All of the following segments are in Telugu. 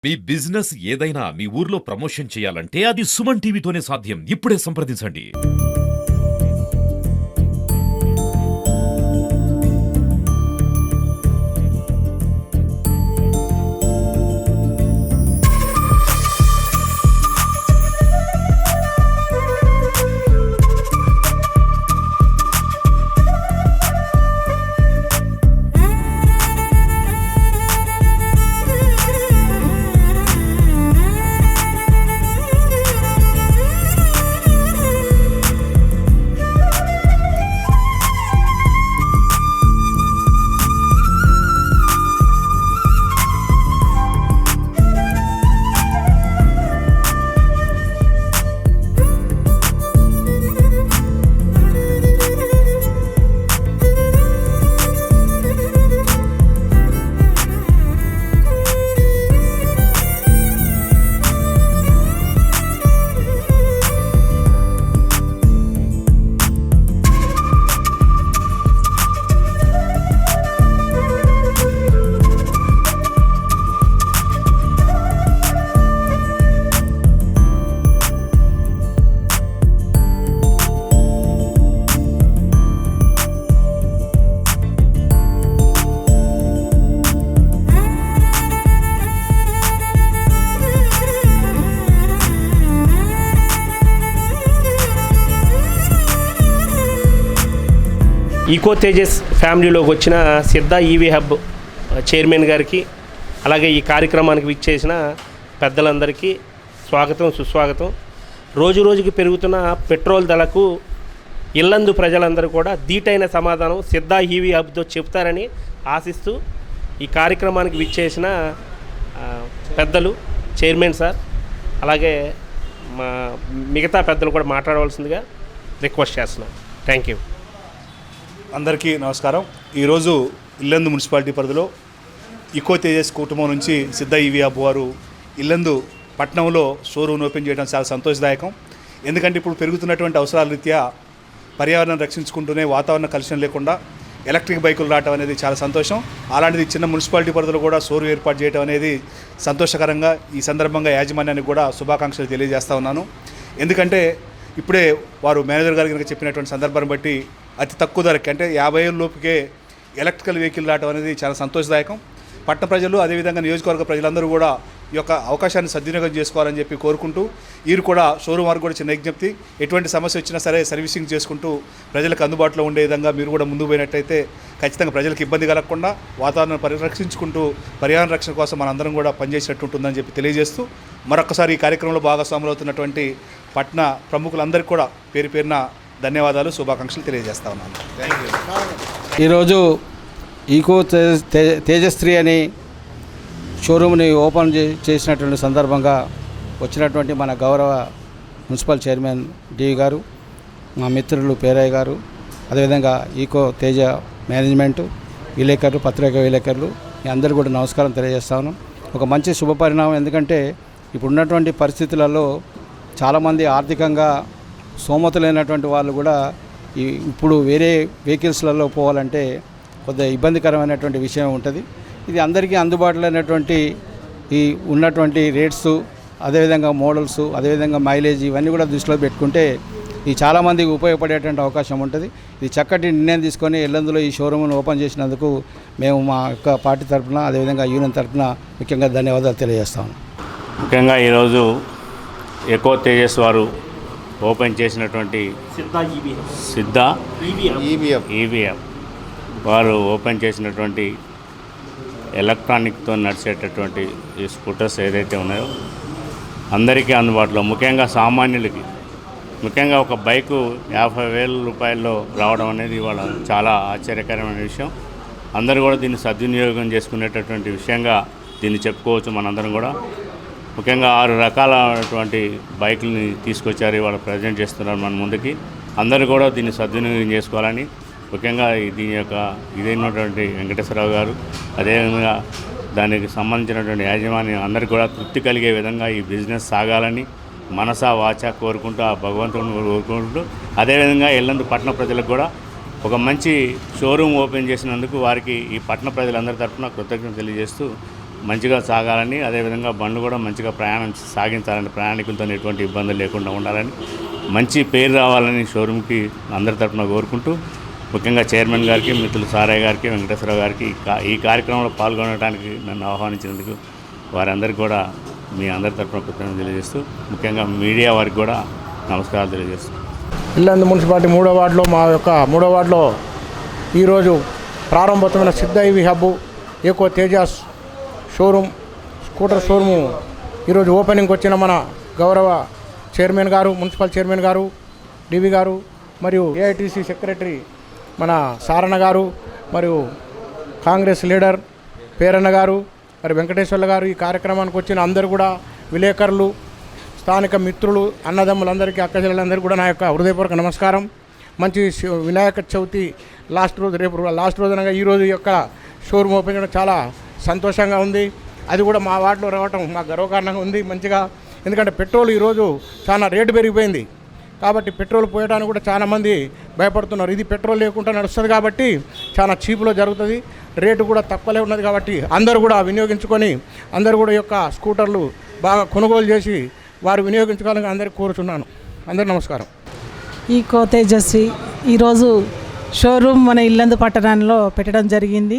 మీ బిజినెస్ ఏదైనా మీ ఊర్లో ప్రమోషన్ చేయాలంటే అది సుమన్ టీవీతోనే సాధ్యం. ఇప్పుడే సంప్రదించండి. ఈకో తేజస్ ఫ్యామిలీలోకి వచ్చిన సిద్ధ ఈవీ హబ్ చైర్మన్ గారికి, అలాగే ఈ కార్యక్రమానికి విచ్చేసిన పెద్దలందరికీ స్వాగతం, సుస్వాగతం. రోజు రోజుకి పెరుగుతున్న పెట్రోల్ ధరకు ఇల్లందు ప్రజలందరూ కూడా ధీటైన సమాధానం సిద్ధ ఈవీ హబ్తో చెప్తారని ఆశిస్తూ ఈ కార్యక్రమానికి విచ్చేసిన పెద్దలు, చైర్మన్ సార్, అలాగే మా మిగతా పెద్దలు కూడా మాట్లాడవలసిందిగా రిక్వెస్ట్ చేస్తున్నాం. Thank you. అందరికీ నమస్కారం. ఈరోజు ఇల్లందు మున్సిపాలిటీ పరిధిలో ఈకో తేజస్ కుటుంబం నుంచి సిద్ధ ఈవీ హబ్ వారు ఇల్లందు పట్టణంలో షోరూమ్ ఓపెన్ చేయడం చాలా సంతోషదాయకం. ఎందుకంటే ఇప్పుడు పెరుగుతున్నటువంటి అవసరాల రీత్యా పర్యావరణం రక్షించుకుంటూనే వాతావరణ కలుషితం లేకుండా ఎలక్ట్రిక్ బైకులు రావడం అనేది చాలా సంతోషం. అలాంటిది చిన్న మున్సిపాలిటీ పరిధిలో కూడా షోరూమ్ ఏర్పాటు చేయడం అనేది సంతోషకరంగా ఈ సందర్భంగా యాజమాన్యానికి కూడా శుభాకాంక్షలు తెలియజేస్తా ఉన్నాను. ఎందుకంటే ఇప్పుడే వారు మేనేజర్ గారు కనుక చెప్పినటువంటి సందర్భాన్ని బట్టి అతి తక్కువ ధరకి అంటే 50,000 లోపుకే ఎలక్ట్రికల్ వెహికల్ రావడం అనేది చాలా సంతోషదాయకం. పట్టణ ప్రజలు అదేవిధంగా నియోజకవర్గ ప్రజలందరూ కూడా ఈ యొక్క అవకాశాన్ని సద్వినియోగం చేసుకోవాలని చెప్పి కోరుకుంటూ, వీరు కూడా షోరూమ్ వారికి కూడా చిన్న విజ్ఞప్తి, ఎటువంటి సమస్య వచ్చినా సరే సర్వీసింగ్ చేసుకుంటూ ప్రజలకు అందుబాటులో ఉండే విధంగా మీరు కూడా ముందుకు పోయినట్టయితే ఖచ్చితంగా ప్రజలకు ఇబ్బంది కలగకుండా వాతావరణాన్ని పరిరక్షించుకుంటూ పర్యావరణ రక్షణ కోసం మనందరం కూడా పనిచేసినట్టు ఉంటుందని చెప్పి తెలియజేస్తూ, మరొకసారి ఈ కార్యక్రమంలో భాగస్వాములు అవుతున్నటువంటి పట్టణ ప్రముఖులందరికీ కూడా పేరు పేరున ధన్యవాదాలు, శుభాకాంక్షలు తెలియజేస్తా ఉన్నాను. Thank you. ఈరోజు ఈకో తేజస్త్రీ అని షోరూమ్ని ఓపెన్ చేసినటువంటి సందర్భంగా వచ్చినటువంటి మన గౌరవ మున్సిపల్ చైర్మన్ డివి గారు, మా మిత్రులు పేరయ్య గారు, అదేవిధంగా ఈకో తేజ మేనేజ్మెంటు, విలేకరులు, పత్రికా విలేకరులు, మీ అందరూ కూడా నమస్కారం తెలియజేస్తాను. ఒక మంచి శుభపరిణామం. ఎందుకంటే ఇప్పుడున్నటువంటి పరిస్థితులలో చాలామంది ఆర్థికంగా స్తోమత వాళ్ళు కూడా ఇప్పుడు వేరే వెహికల్స్లలో పోవాలంటే కొద్దిగా ఇబ్బందికరమైనటువంటి విషయం ఉంటుంది. ఇది అందరికీ అందుబాటులో అయినటువంటి ఈ ఉన్నటువంటి రేట్స్, అదేవిధంగా మోడల్స్, అదేవిధంగా మైలేజ్, ఇవన్నీ కూడా దృష్టిలో పెట్టుకుంటే ఇది చాలామందికి ఉపయోగపడేటువంటి అవకాశం ఉంటుంది. ఇది చక్కటి నిర్ణయం తీసుకొని ఇల్లందులో ఈ షోరూమ్ను ఓపెన్ చేసినందుకు మేము మా యొక్క పార్టీ తరఫున, అదేవిధంగా యూనియన్ తరఫున ముఖ్యంగా ధన్యవాదాలు తెలియజేస్తాము. ముఖ్యంగా ఈరోజు ఈకో తేజస్ వారు ఓపెన్ చేసినటువంటి సిద్ధ ఈవీఎం వారు ఓపెన్ చేసినటువంటి ఎలక్ట్రానిక్తో నడిచేటటువంటి ఈ స్కూటర్స్ ఏదైతే ఉన్నాయో అందరికీ అందుబాటులో, ముఖ్యంగా సామాన్యులకి, ముఖ్యంగా ఒక బైకు 50,000 రూపాయల్లో రావడం అనేది ఇవాళ చాలా ఆశ్చర్యకరమైన విషయం. అందరూ కూడా దీన్ని సద్వినియోగం చేసుకునేటటువంటి విషయంగా దీన్ని చెప్పుకోవచ్చు. మనందరం కూడా ముఖ్యంగా 6 రకాలైనటువంటి బైకులని తీసుకొచ్చారు, ఇవాళ ప్రజెంట్ చేస్తున్నారు మన ముందుకి. అందరూ కూడా దీన్ని సద్వినియోగం చేసుకోవాలని, ముఖ్యంగా దీని యొక్క ఇదైనటువంటి వెంకటేశ్వరరావు గారు, అదేవిధంగా దానికి సంబంధించినటువంటి యాజమాన్యం అందరికీ కూడా తృప్తి కలిగే విధంగా ఈ బిజినెస్ సాగాలని మనసా వాచా కోరుకుంటూ, ఆ భగవంతుని కోరుకుంటూ, అదేవిధంగా ఇల్లందు పట్టణ ప్రజలకు కూడా ఒక మంచి షోరూమ్ ఓపెన్ చేసినందుకు వారికి ఈ పట్టణ ప్రజలందరి తరఫున కృతజ్ఞతలు తెలియజేస్తూ మంచిగా సాగాలని, అదేవిధంగా బండ్లు కూడా మంచిగా ప్రయాణం సాగించాలని, ప్రయాణికులతో ఎటువంటి ఇబ్బందులు లేకుండా ఉండాలని, మంచి పేరు రావాలని షోరూమ్కి అందరి తరఫున కోరుకుంటూ, ముఖ్యంగా చైర్మన్ గారికి, మిత్రులు సారయ్య గారికి, వెంకటేశ్వరరావు గారికి ఈ కార్యక్రమంలో పాల్గొనడానికి నన్ను ఆహ్వానించినందుకు వారందరికీ కూడా మీ అందరి తరఫున కృతజ్ఞతలు తెలియజేస్తూ, ముఖ్యంగా మీడియా వారికి కూడా నమస్కారాలు తెలియజేస్తూ, ఇల్లందు మున్సిపాలిటీ 3వ వార్డులో మా యొక్క 3వ వార్డులో ఈరోజు ప్రారంభోత్తమైన Siddha EV hub eco Tejas showroom scooter showroom ఈరోజు ఓపెనింగ్కి వచ్చిన మన గౌరవ చైర్మన్ గారు, మున్సిపల్ చైర్మన్ గారు, డివి గారు, మరియు ఏఐటీసీ సెక్రటరీ మన సారణ గారు, మరియు కాంగ్రెస్ లీడర్ పేరన్న గారు, మరి వెంకటేశ్వర్ల గారు, ఈ కార్యక్రమానికి వచ్చిన అందరూ కూడా విలేకరులు, స్థానిక మిత్రులు, అన్నదమ్ములందరికీ, అక్కచెల్లెలందరికీ కూడా నా యొక్క హృదయపూర్వక నమస్కారం. మంచి వినాయక చవితి లాస్ట్ రోజు, రేపు లాస్ట్ రోజు అనగా ఈరోజు యొక్క షోరూమ్ ఓపెన్ చేయడం చాలా సంతోషంగా ఉంది. అది కూడా మా వార్డులో రావటం మాకు గర్వకారణంగా ఉంది మంచిగా. ఎందుకంటే పెట్రోల్ ఈరోజు చాలా రేటు పెరిగిపోయింది కాబట్టి పెట్రోల్ పోయడానికి కూడా చాలామంది భయపడుతున్నారు. ఇది పెట్రోల్ లేకుండా నడుస్తుంది కాబట్టి చాలా చీపులో జరుగుతుంది, రేటు కూడా తక్కువలే ఉన్నది కాబట్టి అందరూ కూడా వినియోగించుకొని అందరూ కూడా యొక్క స్కూటర్లు బాగా కొనుగోలు చేసి వారు వినియోగించుకోవాలని అందరికీ కోరుచున్నాను. అందరికీ నమస్కారం. ఈకో తేజస్వి ఈరోజు షోరూమ్ మన ఇల్లందు పట్టణంలో పెట్టడం జరిగింది.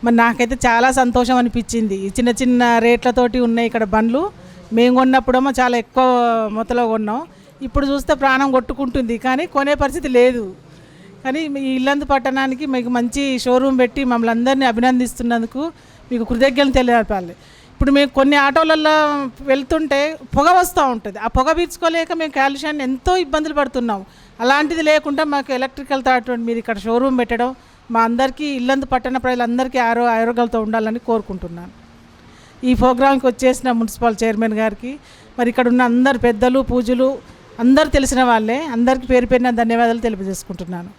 మరి నాకైతే చాలా సంతోషం అనిపించింది. ఈ చిన్న చిన్న రేట్లతోటి ఉన్నాయి ఇక్కడ బండ్లు. మేము కొన్నప్పుడేమో చాలా ఎక్కువ మొత్తంలో కొన్నాం, ఇప్పుడు చూస్తే ప్రాణం కొట్టుకుంటుంది, కానీ కొనే పరిస్థితి లేదు. కానీ ఈ ఇల్లందు పట్టణానికి మీకు మంచి షోరూమ్ పెట్టి మమ్మల్ని అందరినీ అభినందిస్తున్నందుకు మీకు కృతజ్ఞతలు తెలియపాలి. ఇప్పుడు మేము కొన్ని ఆటోలలో వెళ్తుంటే పొగ వస్తూ ఉంటుంది, ఆ పొగ పీల్చుకోలేక మేము కాలుష్యాన్ని ఎంతో ఇబ్బందులు పడుతున్నాం. అలాంటిది లేకుండా మాకు ఎలక్ట్రికల్ తో మీరు ఇక్కడ షోరూమ్ పెట్టడం మా అందరికీ, ఇల్లందు పట్టణ ప్రజలందరికీ ఆరోగ్యాలతో ఉండాలని కోరుకుంటున్నాను. ఈ ప్రోగ్రాంకి వచ్చేసిన మున్సిపల్ చైర్మన్ గారికి, మరి ఇక్కడ ఉన్న అందరు పెద్దలు, పూజలు అందరూ తెలిసిన వాళ్ళే, అందరికీ పేరు పేరున ధన్యవాదాలు తెలియజేసుకుంటున్నాను.